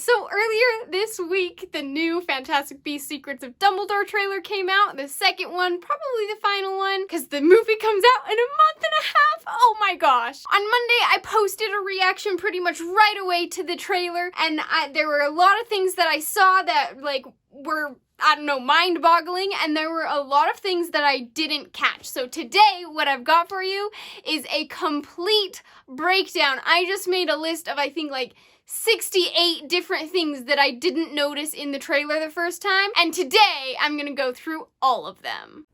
So earlier this week, the new Fantastic Beasts Secrets of Dumbledore trailer came out. The second one, probably the final one, because the movie comes out in a month and a half. Oh my gosh. On Monday, I posted a reaction pretty much right away to the trailer, and there were a lot of things that I saw that were, I don't know, mind-boggling, and there were a lot of things that I didn't catch. So today, what I've got for you is a complete breakdown. I just made a list of, I think, 68 different things that I didn't notice in the trailer the first time, and today I'm gonna go through all of them.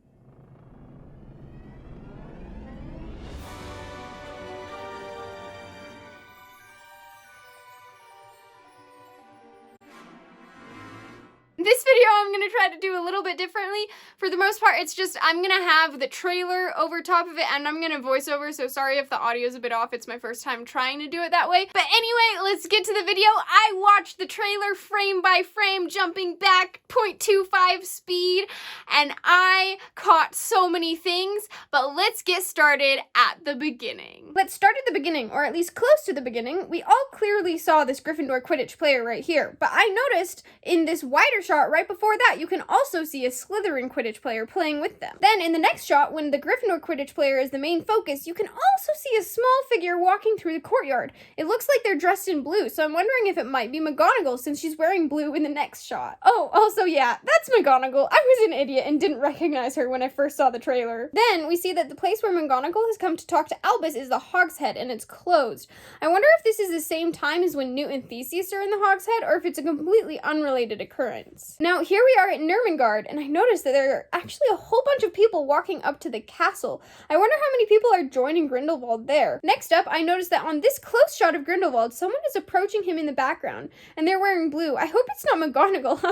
This video I'm going to try to do a little bit differently. For the most part, it's just I'm going to have the trailer over top of it and I'm going to voice over, so sorry if the audio is a bit off. It's my first time trying to do it that way. But anyway, let's get to the video. I watched the trailer frame by frame, jumping back 0.25 speed, and I caught so many things, but let's get started at the beginning. Let's start at the beginning, or at least close to the beginning. We all clearly saw this Gryffindor Quidditch player right here, but I noticed in this wider shot right before that, you can also see a Slytherin Quidditch player playing with them. Then in the next shot, when the Gryffindor Quidditch player is the main focus, you can also see a small figure walking through the courtyard. It looks like they're dressed in blue, so I'm wondering if it might be McGonagall since she's wearing blue in the next shot. Oh, also yeah, that's McGonagall. I was an idiot and didn't recognize her when I first saw the trailer. Then we see that the place where McGonagall has come to talk to Albus is the Hogshead, and it's closed. I wonder if this is the same time as when Newt and Theseus are in the Hogshead, or if it's a completely unrelated occurrence. Now, here we are at Nurmengard, and I noticed that there are actually a whole bunch of people walking up to the castle. I wonder how many people are joining Grindelwald there. Next up, I noticed that on this close shot of Grindelwald, someone is approaching him in the background, and they're wearing blue. I hope it's not McGonagall.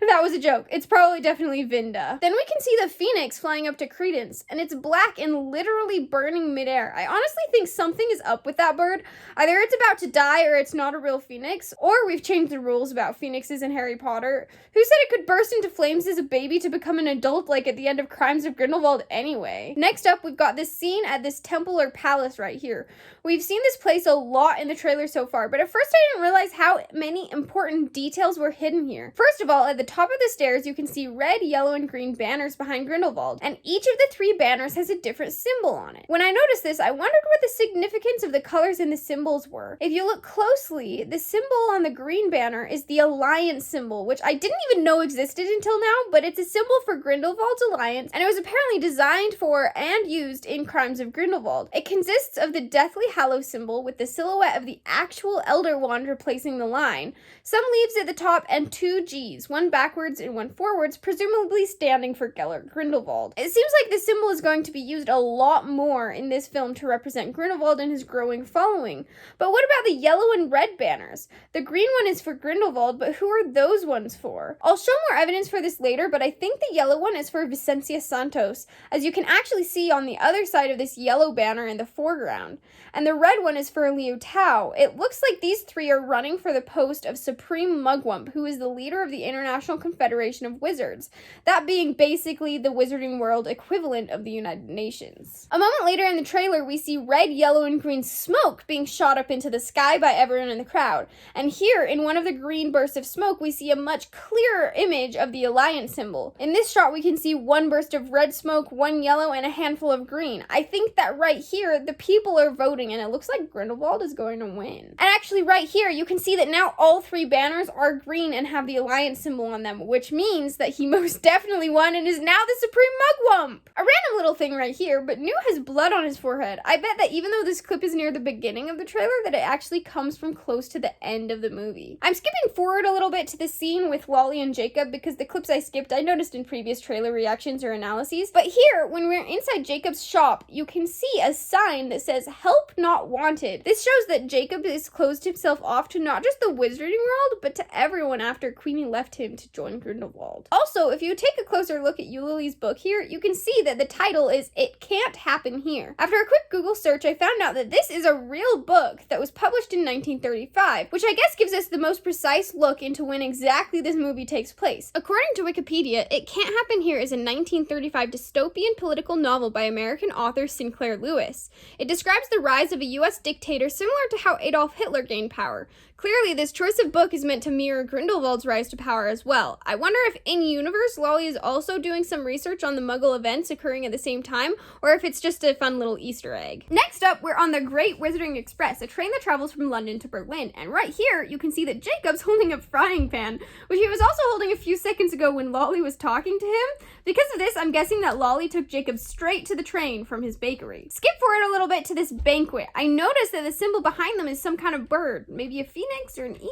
That was a joke. It's probably definitely Vinda. Then we can see the Phoenix flying up to Credence, and it's black and literally burning midair. I honestly think something is up with that bird. Either it's about to die, or it's not a real Phoenix, or we've changed the rules about Phoenixes in Harry Potter. Who said it could burst into flames as a baby to become an adult like at the end of Crimes of Grindelwald anyway? Next up, we've got this scene at this temple or palace right here. We've seen this place a lot in the trailer so far, but at first I didn't realize how many important details were hidden here. First of all, at the top of the stairs, you can see red, yellow, and green banners behind Grindelwald, and each of the 3 banners has a different symbol on it. When I noticed this, I wondered what the significance of the colors in the symbols were. If you look closely, the symbol on the green banner is the Alliance symbol, which I didn't even know existed until now, but it's a symbol for Grindelwald's alliance, and it was apparently designed for and used in Crimes of Grindelwald. It consists of the Deathly Hallows symbol with the silhouette of the actual Elder Wand replacing the line, some leaves at the top, and 2 Gs, one backwards and one forwards, presumably standing for Gellert Grindelwald. It seems like this symbol is going to be used a lot more in this film to represent Grindelwald and his growing following. But what about the yellow and red banners? The green one is for Grindelwald, but who are those ones for? I'll show more evidence for this later, but I think the yellow one is for Vicencia Santos, as you can actually see on the other side of this yellow banner in the foreground. And the red one is for Liu Tao. It looks like these 3 are running for the post of Supreme Mugwump, who is the leader of the International Confederation of Wizards, that being basically the Wizarding World equivalent of the United Nations. A moment later in the trailer, we see red, yellow, and green smoke being shot up into the sky by everyone in the crowd. And here, in one of the green bursts of smoke, we see a much clearer image of the Alliance symbol. In this shot, we can see 1 burst of red smoke, 1 yellow, and a handful of green. I think that right here, the people are voting, and it looks like Grindelwald is going to win. And actually right here, you can see that now all 3 banners are green and have the Alliance symbol on them, which means that he most definitely won and is now the Supreme Mugwump! A random little thing right here, but Newt has blood on his forehead. I bet that even though this clip is near the beginning of the trailer, that it actually comes from close to the end of the movie. I'm skipping forward a little bit to the scene with Lolly and Jacob because the clips I skipped I noticed in previous trailer reactions or analyses, but here, when we're inside Jacob's shop, you can see a sign that says, "Help Not Wanted." This shows that Jacob has closed himself off to not just the Wizarding World, but to everyone after Queenie left him to join Grindelwald. Also, if you take a closer look at Eulalie's book here, you can see that the title is It Can't Happen Here. After a quick Google search, I found out that this is a real book that was published in 1935, which I guess gives us the most precise look into when exactly the this movie takes place. According to Wikipedia, It Can't Happen Here is a 1935 dystopian political novel by American author Sinclair Lewis. It describes the rise of a U.S. dictator similar to how Adolf Hitler gained power. Clearly, this choice of book is meant to mirror Grindelwald's rise to power as well. I wonder if in-universe Lolly is also doing some research on the Muggle events occurring at the same time, or if it's just a fun little Easter egg. Next up, we're on the Great Wizarding Express, a train that travels from London to Berlin, and right here, you can see that Jacob's holding a frying pan, which he was also holding a few seconds ago when Lolly was talking to him. Because of this, I'm guessing that Lolly took Jacob straight to the train from his bakery. Skip forward a little bit to this banquet. I noticed that the symbol behind them is some kind of bird, maybe a phoenix or an eagle.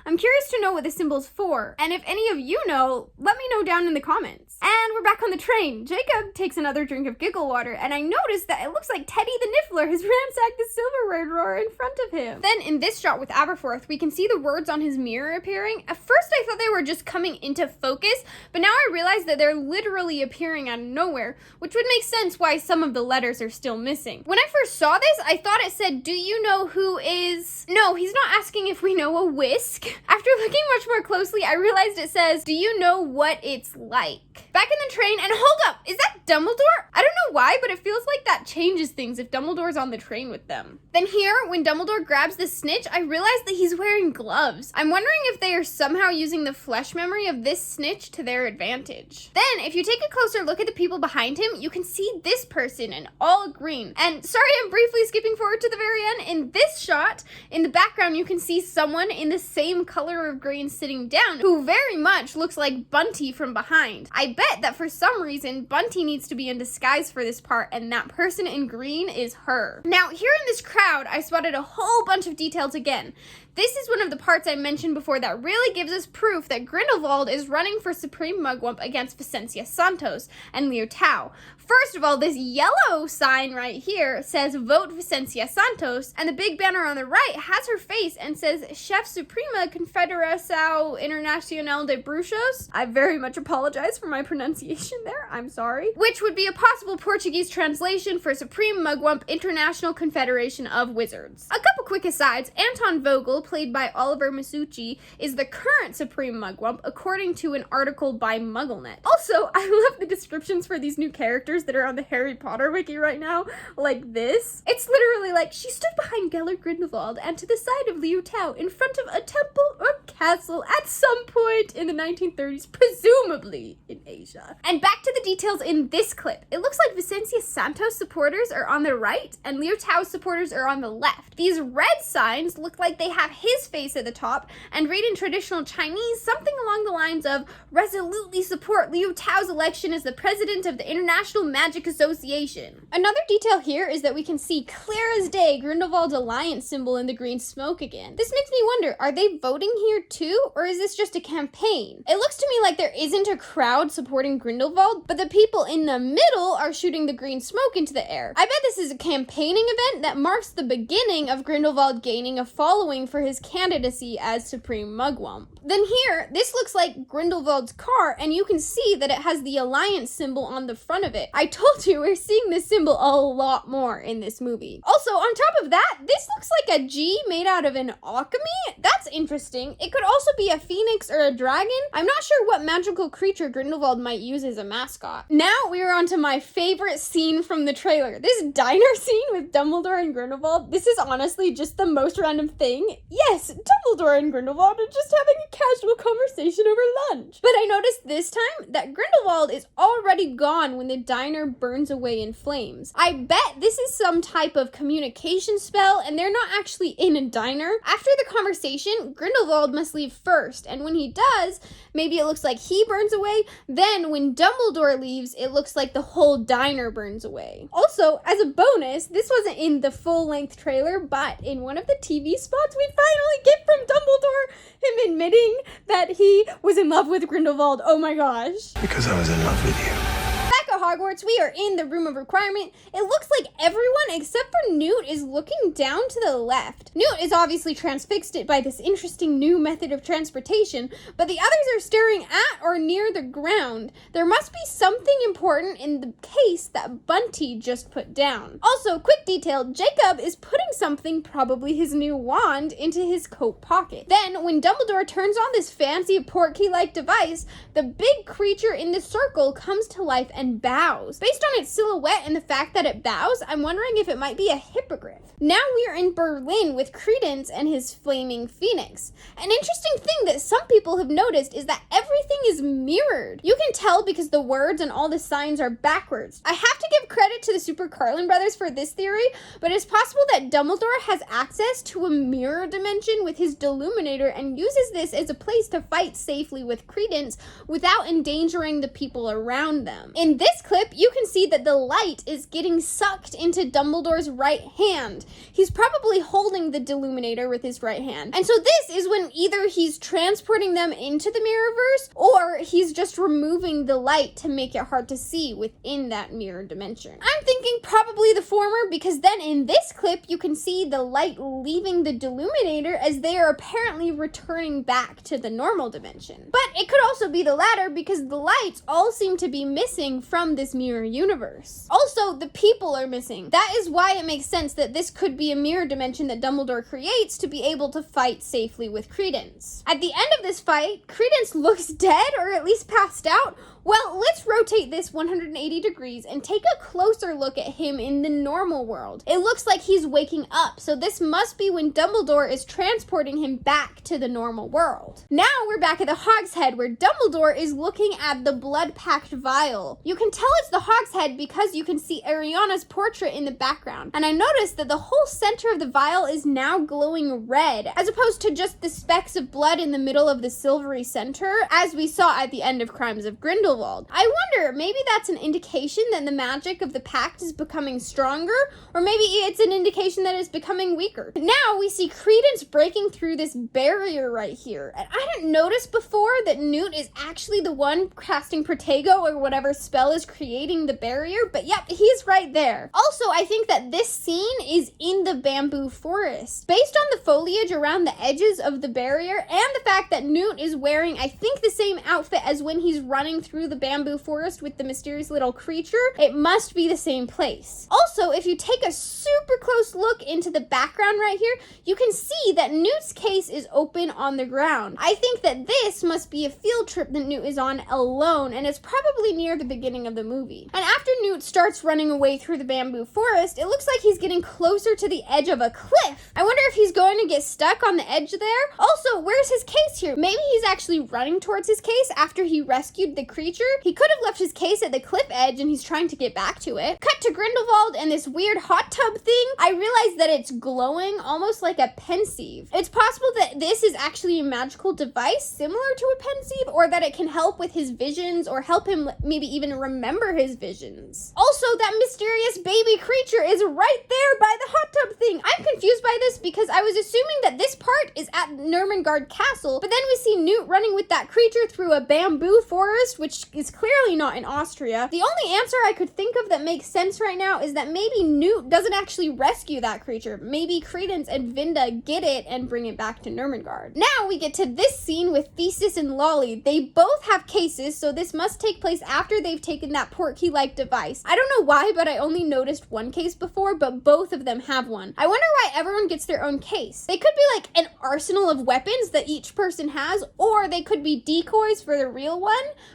I'm curious to know what the symbol's for, and if any of you know, let me know down in the comments. And we're back on the train. Jacob takes another drink of giggle water, and I noticed that it looks like Teddy the Niffler has ransacked the silverware drawer in front of him. Then in this shot with Aberforth, we can see the words on his mirror appearing. At first I thought they were just coming into focus, but now I realize that they're literally appearing out of nowhere, which would make sense why some of the letters are still missing. When I first saw this, I thought it said, "Do you know who is..." No, he's not asking if we know a whisk. After looking much more closely, I realized it says, "Do you know what it's like?" Back in the train, and hold up, is that Dumbledore? I don't know why, but it feels like that changes things if Dumbledore's on the train with them. Then here, when Dumbledore grabs the snitch, I realized that he's wearing gloves. I'm wondering if they are somehow using the flesh memory of this snitch to their advantage. Then, if you take a closer look at the people behind him, you can see this person in all green. And sorry, I'm briefly skipping forward to the very end. In this shot, in the background, you can see someone in the same color of green sitting down who very much looks like Bunty from behind. I bet that for some reason, Bunty needs to be in disguise for this part, and that person in green is her. Now, here in this crowd, I spotted a whole bunch of details again. This is one of the parts I mentioned before that really gives us proof that Grindelwald is running for Supreme Mugwump against Vicencia Santos and Liu Tao. First of all, this yellow sign right here says "Vote Vicencia Santos," and the big banner on the right has her face and says "Chef Suprema Confederação Internacional de Bruxos." I very much apologize for my pronunciation there, I'm sorry. Which would be a possible Portuguese translation for Supreme Mugwump International Confederation of Wizards. A couple quick asides, Anton Vogel, played by Oliver Masucci, is the current Supreme Mugwump, according to an article by MuggleNet. Also, I love the descriptions for these new characters that are on the Harry Potter wiki right now, like this. It's literally like, she stood behind Gellert Grindelwald and to the side of Liu Tao in front of a temple or castle at some point in the 1930s, presumably in Asia. And back to the details in this clip. It looks like Vicencia Santos supporters are on the right and Liu Tao's supporters are on the left. These red signs look like they have his face at the top and read in traditional Chinese something along the lines of "Resolutely support Liu Tao's election as the president of the International Magic Association." Another detail here is that we can see clear as day Grindelwald's alliance symbol in the green smoke again. This makes me wonder, are they voting here too, or is this just a campaign? It looks to me like there isn't a crowd supporting Grindelwald, but the people in the middle are shooting the green smoke into the air. I bet this is a campaigning event that marks the beginning of Grindelwald gaining a following for his candidacy as Supreme Mugwump. Then here, this looks like Grindelwald's car, and you can see that it has the alliance symbol on the front of it. I told you, we're seeing this symbol a lot more in this movie. Also, on top of that, this looks like a G made out of an alchemy. That's interesting. It could also be a phoenix or a dragon. I'm not sure what magical creature Grindelwald might use as a mascot. Now we are on to my favorite scene from the trailer. This diner scene with Dumbledore and Grindelwald. This is honestly just the most random thing. Yes, Dumbledore and Grindelwald are just having a casual conversation over lunch. But I noticed this time that Grindelwald is already gone when the diner burns away in flames. I bet this is some type of communication spell and they're not actually in a diner. After the conversation, Grindelwald must leave first, and when he does, maybe it looks like he burns away. Then when Dumbledore leaves, it looks like the whole diner burns away. Also, as a bonus, this wasn't in the full-length trailer, but in one of the TV spots, we finally get from Dumbledore him admitting that he was in love with Grindelwald. Oh my gosh. Because I was in love with you. Back at Hogwarts, we are in the room of requirement. It looks like everyone except for Newt is looking down to the left. Newt is obviously transfixed by this interesting new method of transportation, but the others are staring at or near the ground. There must be something important in the case that Bunty just put down. Also, quick detail, Jacob is putting something, probably his new wand, into his coat pocket. Then, when Dumbledore turns on this fancy portkey-like device, the big creature in the circle comes to life and bows. Based on its silhouette and the fact that it bows, I'm wondering if it might be a hippogriff. Now we are in Berlin with Credence and his flaming phoenix. An interesting thing that some people have noticed is that everything is mirrored. You can tell because the words and all the signs are backwards. I have to give credit to the Super Carlin brothers for this theory, but it's possible that Dumbledore has access to a mirror dimension with his Deluminator and uses this as a place to fight safely with Credence without endangering the people around them. In this clip, you can see that the light is getting sucked into Dumbledore's right hand. He's probably holding the Deluminator with his right hand. And so this is when either he's transporting them into the Mirrorverse or he's just removing the light to make it hard to see within that mirror dimension. I'm thinking probably the former because then in this clip you can see the light leaving the Deluminator as they are apparently returning back to the normal dimension. But it could also be the latter because the lights all seem to be missing from this mirror universe. Also, the people are missing. That is why it makes sense that this could be a mirror dimension that Dumbledore creates to be able to fight safely with Credence. At the end of this fight, Credence looks dead or at least passed out. Well, let's rotate this 180 degrees and take a closer look at him in the normal world. It looks like he's waking up, so this must be when Dumbledore is transporting him back to the normal world. Now we're back at the Hogshead where Dumbledore is looking at the blood-packed vial. You can tell it's the Hogshead because you can see Ariana's portrait in the background, and I noticed that the whole center of the vial is now glowing red, as opposed to just the specks of blood in the middle of the silvery center, as we saw at the end of Crimes of Grindelwald. I wonder, maybe that's an indication that the magic of the pact is becoming stronger, or maybe it's an indication that it's becoming weaker. Now we see Credence breaking through this barrier right here, and I didn't notice before that Newt is actually the one casting Protego or whatever spell is creating the barrier, but yep, he's right there. Also, I think that this scene is in the bamboo forest. Based on the foliage around the edges of the barrier and the fact that Newt is wearing, I think, the same outfit as when he's running through the bamboo forest with the mysterious little creature, it must be the same place. Also, if you take a super close look into the background right here, you can see that Newt's case is open on the ground. I think that this must be a field trip that Newt is on alone, and it's probably near the beginning of the movie. And after Newt starts running away through the bamboo forest, it looks like he's getting closer to the edge of a cliff. I wonder if he's going to get stuck on the edge there. Also, where's his case here? Maybe he's actually running towards his case after he rescued the creature. He could have left his case at the cliff edge and he's trying to get back to it. Cut to Grindelwald and this weird hot tub thing. I realized that it's glowing almost like a pensieve. It's possible that this is actually a magical device similar to a pensieve, or that it can help with his visions or help him maybe even remember his visions. Also, that mysterious baby creature is right there by the hot tub thing. I'm confused by this because I was assuming that this part is at Nurmengard Castle, but then we see Newt running with that creature through a bamboo forest, which is clearly not in Austria. The only answer I could think of that makes sense right now is that maybe Newt doesn't actually rescue that creature. Maybe Credence and Vinda get it and bring it back to Nurmengard. Now we get to this scene with Theseus and Lolly. They both have cases, so this must take place after they've taken that portkey-like device. I don't know why, but I only noticed one case before, but both of them have one. I wonder why everyone gets their own case. They could be like an arsenal of weapons that each person has, or they could be decoys for the real one.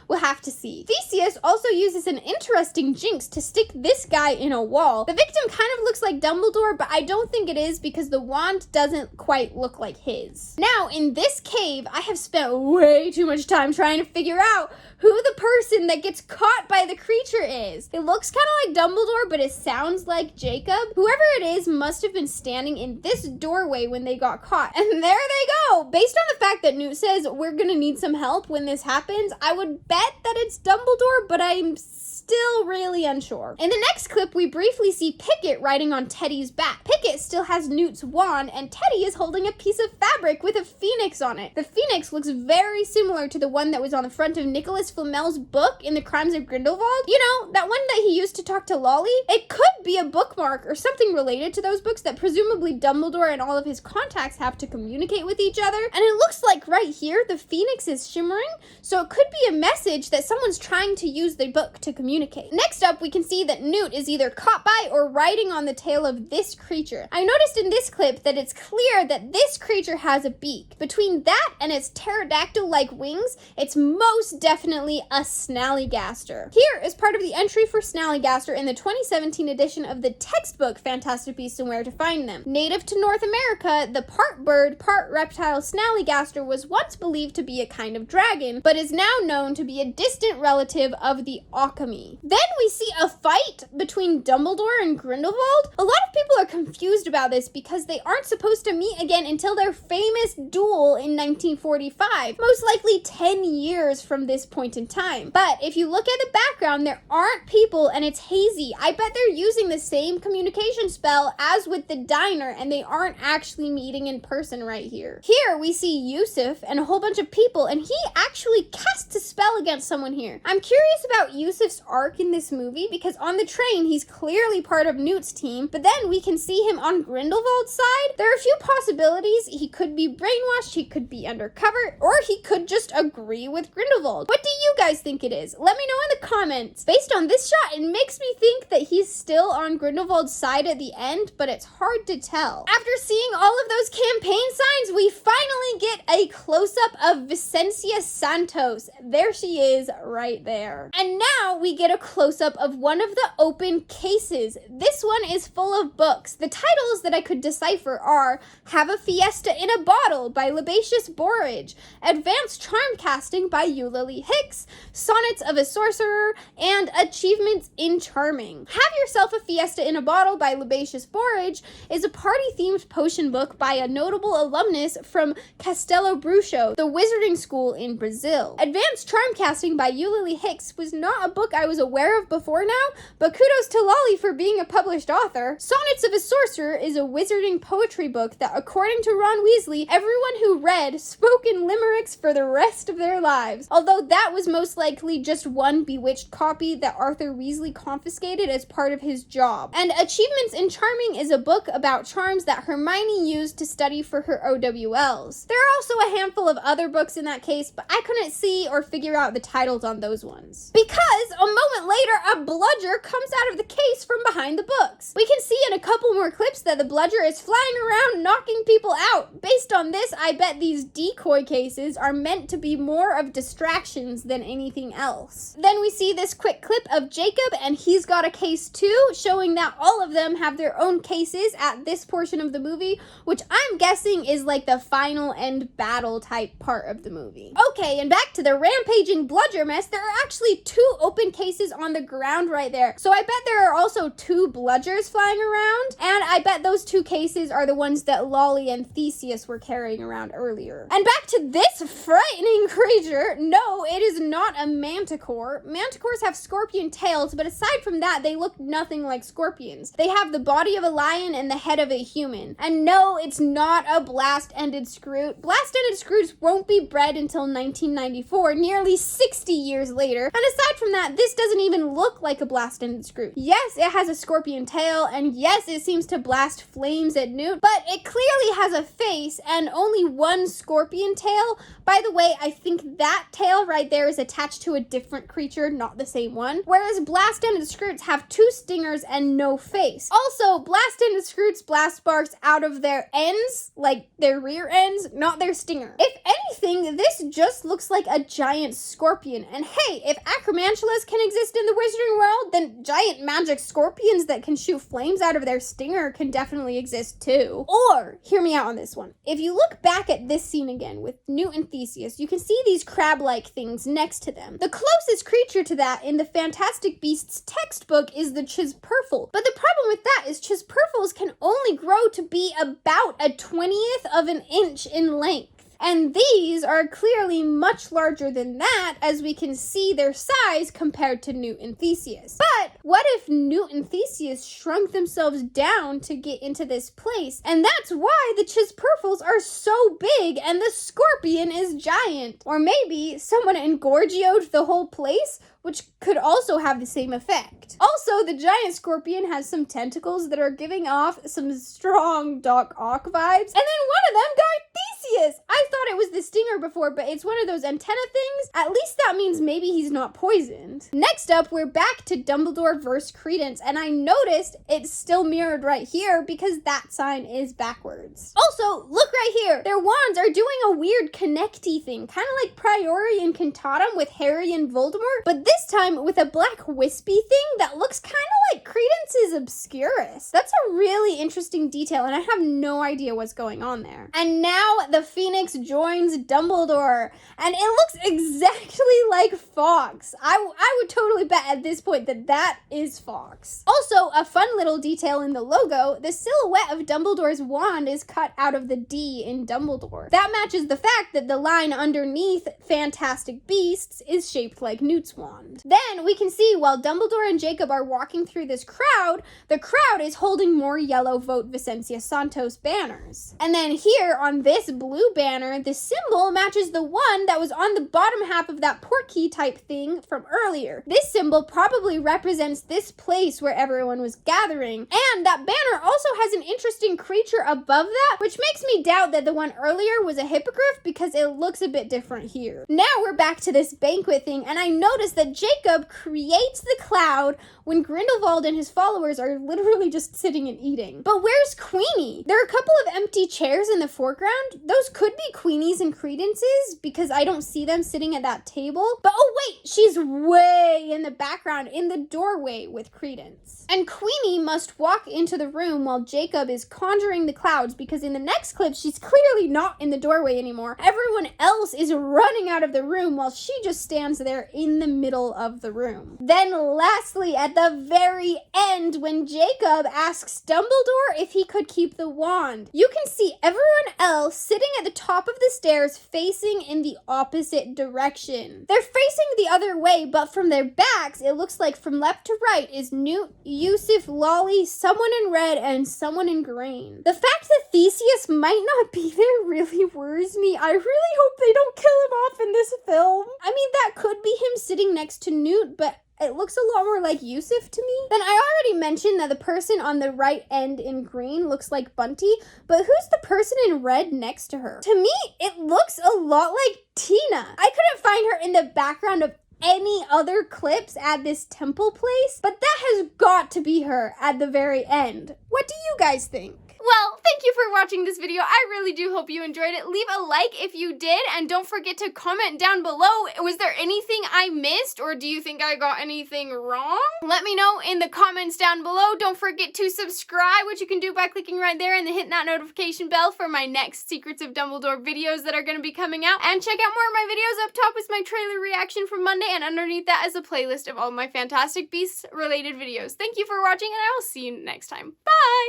We'll have to see. Theseus also uses an interesting jinx to stick this guy in a wall. The victim kind of looks like Dumbledore, but I don't think it is because the wand doesn't quite look like his. Now, in this cave, I have spent way too much time trying to figure out who the person that gets caught by the creature is. It looks kind of like Dumbledore, but it sounds like Jacob. Whoever it is must have been standing in this doorway when they got caught. And there they go! Based on the fact that Newt says we're gonna need some help when this happens, I would bet that it's Dumbledore, but I'm still really unsure. In the next clip, we briefly see Pickett riding on Teddy's back. Pickett still has Newt's wand, and Teddy is holding a piece of fabric with a phoenix on it. The phoenix looks very similar to the one that was on the front of Nicholas Flamel's book in The Crimes of Grindelwald. You know, that one that he used to talk to Lolly? It could be a bookmark or something related to those books that presumably Dumbledore and all of his contacts have to communicate with each other. And it looks like right here, the phoenix is shimmering, so it could be a message that someone's trying to use the book to communicate. Next up, we can see that Newt is either caught by or riding on the tail of this creature. I noticed in this clip that it's clear that this creature has a beak. Between that and its pterodactyl-like wings, it's most definitely a Snallygaster. Here is part of the entry for Snallygaster in the 2017 edition of the textbook Fantastic Beasts and Where to Find Them. Native to North America, the part bird, part reptile Snallygaster was once believed to be a kind of dragon, but is now known to be a distant relative of the Occamy. Then we see a fight between Dumbledore and Grindelwald. A lot of people are confused about this because they aren't supposed to meet again until their famous duel in 1945, most likely 10 years from this point in time. But if you look at the background, there aren't people and it's hazy. I bet they're using the same communication spell as with the diner and they aren't actually meeting in person right here. Here we see Yusuf and a whole bunch of people, and he actually casts a spell against someone here. I'm curious about Yusuf's arc in this movie because on the train he's clearly part of Newt's team, but then we can see him on Grindelwald's side. There are a few possibilities. He could be brainwashed, he could be undercover, or he could just agree with Grindelwald. What do you guys think it is? Let me know in the comments. Based on this shot, it makes me think that he's still on Grindelwald's side at the end, but it's hard to tell. After seeing all of those campaign signs, we finally get a close-up of Vicencia Santos. There she is right there. And now we get a close-up of one of the open cases. This one is full of books. The titles that I could decipher are Have a Fiesta in a Bottle by Libacious Borage, Advanced Charm Casting by Eulalie Hicks, Sonnets of a Sorcerer, and Achievements in Charming. Have Yourself a Fiesta in a Bottle by Libacious Borage is a party-themed potion book by a notable alumnus from Castelo Bruxo, the wizarding school in Brazil. Advanced Charm Casting by Eulalie Hicks was not a book I was aware of before now, but kudos to Lolly for being a published author. Sonnets of a Sorcerer is a wizarding poetry book that, according to Ron Weasley, everyone who read spoke in limericks for the rest of their lives, although that was most likely just one bewitched copy that Arthur Weasley confiscated as part of his job. And Achievements in Charming is a book about charms that Hermione used to study for her OWLs. There are also a handful of other books in that case, but I couldn't see or figure out the titles on those ones. Because a moment later, a bludger comes out of the case from behind the books. We can see in a couple more clips that the bludger is flying around knocking people out. Based on this, I bet these decoy cases are meant to be more of distractions than anything else. Then we see this quick clip of Jacob, and he's got a case too, showing that all of them have their own cases at this portion of the movie, which I'm guessing is like the final end battle type part of the movie. Okay, and back to the rampaging bludger mess, there are actually two open cases on the ground right there. So I bet there are also two bludgers flying around, and I bet those two cases are the ones that Lolly and Theseus were carrying around earlier. And back to this frightening creature. No, it is not a manticore. Manticores have scorpion tails, but aside from that, they look nothing like scorpions. They have the body of a lion and the head of a human. And no, it's not a blast-ended scroot. Blast-ended scroots won't be bred until 1994, nearly 60 years later. And aside from that, this doesn't even look like a blast-ended scroot. Yes, it has a scorpion tail, and yes, it seems to blast flames at Newt, but it clearly has a face and only one scorpion tail. By the way, I think that tail right there is attached to a different creature, not the same one. Whereas blast-ended scroots have two stingers and no face. Also, blast-ended scroots blast sparks out of their ends, like their rear ends, not their stinger. If anything, this just looks like a giant scorpion. And hey, if acromantulas can exist in the wizarding world, then giant magic scorpions that can shoot flames out of their stinger can definitely exist too. Or, hear me out on this one. If you look back at this scene again with Newt and Theseus, you can see these crab-like things next to them. The closest creature to that in the Fantastic Beasts textbook is the Chisperful. But the problem with that is Chisperfils can only grow to be about a 20th of an inch in length. And these are clearly much larger than that, as we can see their size compared to Newt and Theseus. But what if Newt and Theseus shrunk themselves down to get into this place? And that's why the Chisperfles are so big and the scorpion is giant. Or maybe someone engorgioed the whole place, which could also have the same effect. Also, the giant scorpion has some tentacles that are giving off some strong Doc Ock vibes. And then one of them got Theseus! I thought it was the stinger before, but it's one of those antenna things. At least that means maybe he's not poisoned. Next up, we're back to Dumbledore versus Credence, and I noticed it's still mirrored right here because that sign is backwards. Also, look right here. Their wands are doing a weird connecty thing, kind of like Priori and Cantatum with Harry and Voldemort, but this time with a black wispy thing that looks kind of like Credence's Obscurus. That's a really interesting detail, and I have no idea what's going on there. And now the Phoenix joins Dumbledore, and it looks exactly like Fawkes. I would totally bet at this point that that is Fawkes. Also, a fun little detail in the logo, the silhouette of Dumbledore's wand is cut out of the D in Dumbledore. That matches the fact that the line underneath Fantastic Beasts is shaped like Newt's wand. Then we can see while Dumbledore and Jacob are walking through this crowd, the crowd is holding more yellow Vote Vicentia Santos banners. And then here on this blue banner, the symbol matches the one that was on the bottom half of that portkey type thing from earlier. This symbol probably represents this place where everyone was gathering. And that banner also has an interesting creature above that, which makes me doubt that the one earlier was a hippogriff because it looks a bit different here. Now we're back to this banquet thing, and I noticed that Jacob creates the cloud when Grindelwald and his followers are literally just sitting and eating. But where's Queenie? There are a couple of empty chairs in the foreground. Those could be Queenie's and Credence's because I don't see them sitting at that table. But oh wait, she's way in the background in the doorway with Credence. And Queenie must walk into the room while Jacob is conjuring the clouds because in the next clip, she's clearly not in the doorway anymore. Everyone else is running out of the room while she just stands there in the middle of the room. Then lastly, at the very end, when Jacob asks Dumbledore if he could keep the wand, you can see everyone else sitting at the top of the stairs facing in the opposite direction. They're facing the other way, but from their backs, it looks like from left to right is Newt, Yusuf, Lolly, someone in red, and someone in green. The fact that Theseus might not be there really worries me. I really hope they don't kill him off in this film. I mean, that could be him sitting next to Newt, but it looks a lot more like Yusuf to me. Then I already mentioned that the person on the right end in green looks like Bunty, but who's the person in red next to her? To me, it looks a lot like Tina. I couldn't find her in the background of any other clips at this temple place, but that has got to be her at the very end. What do you guys think? Well, thank you for watching this video. I really do hope you enjoyed it. Leave a like if you did, and don't forget to comment down below. Was there anything I missed, or do you think I got anything wrong? Let me know in the comments down below. Don't forget to subscribe, which you can do by clicking right there and then hitting that notification bell for my next Secrets of Dumbledore videos that are going to be coming out. And check out more of my videos. Up top is my trailer reaction from Monday, and underneath that is a playlist of all my Fantastic Beasts related videos. Thank you for watching, and I will see you next time. Bye!